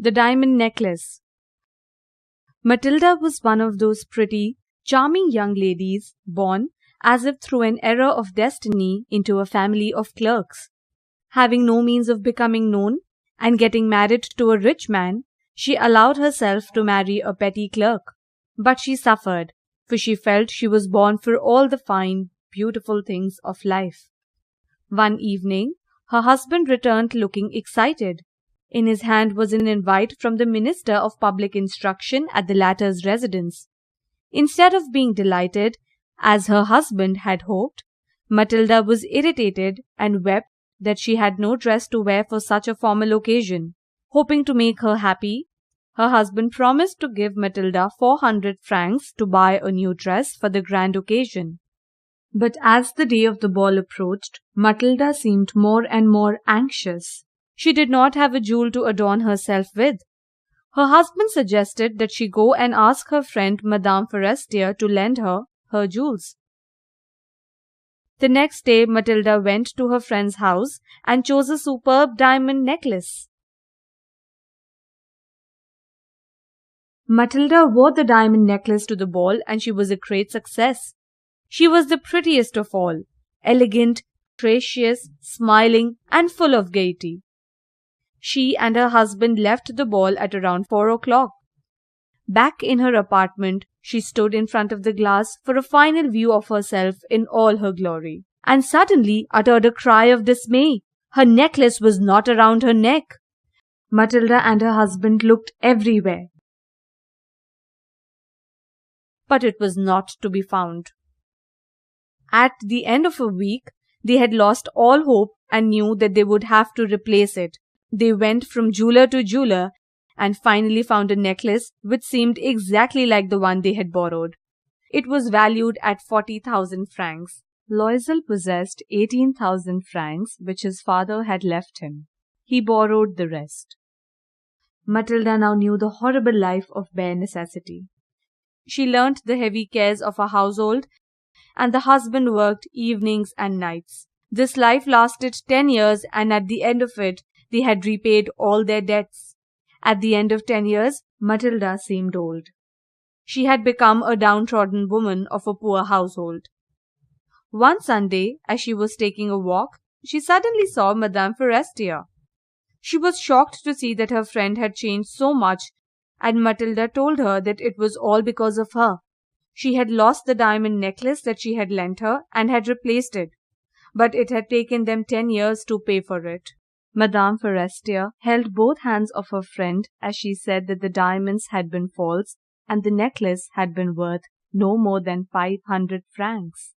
The diamond necklace. Matilda was one of those pretty, charming young ladies born, as if through an error of destiny, into a family of clerks. Having no means of becoming known, and getting married to a rich man, she allowed herself to marry a petty clerk. But she suffered, for she felt she was born for all the fine, beautiful things of life. One evening, her husband returned looking excited. In his hand was an invite from the Minister of Public Instruction at the latter's residence. Instead of being delighted, as her husband had hoped, Matilda was irritated and wept that she had no dress to wear for such a formal occasion. Hoping to make her happy, her husband promised to give Matilda 400 francs to buy a new dress for the grand occasion. But as the day of the ball approached, Matilda seemed more and more anxious. She did not have a jewel to adorn herself with. Her husband suggested that she go and ask her friend Madame Forestier to lend her jewels. The next day, Matilda went to her friend's house and chose a superb diamond necklace. Matilda wore the diamond necklace to the ball and she was a great success. She was the prettiest of all, elegant, gracious, smiling, and full of gaiety. She and her husband left the ball at around 4 o'clock. Back in her apartment, she stood in front of the glass for a final view of herself in all her glory, and suddenly uttered a cry of dismay. Her necklace was not around her neck. Matilda and her husband looked everywhere, but it was not to be found. At the end of a week, they had lost all hope and knew that they would have to replace it. They went from jeweler to jeweler and finally found a necklace which seemed exactly like the one they had borrowed. It was valued at 40,000 francs. Loisel possessed 18,000 francs which his father had left him. He borrowed the rest. Matilda now knew the horrible life of bare necessity. She learnt the heavy cares of a household, and the husband worked evenings and nights. This life lasted 10 years, and at the end of it, they had repaid all their debts. At the end of 10 years, Matilda seemed old. She had become a downtrodden woman of a poor household. One Sunday, as she was taking a walk, she suddenly saw Madame Forestier. She was shocked to see that her friend had changed so much, and Matilda told her that it was all because of her. She had lost the diamond necklace that she had lent her and had replaced it, but it had taken them 10 years to pay for it. Madame Forestier held both hands of her friend as she said that the diamonds had been false and the necklace had been worth no more than 500 francs.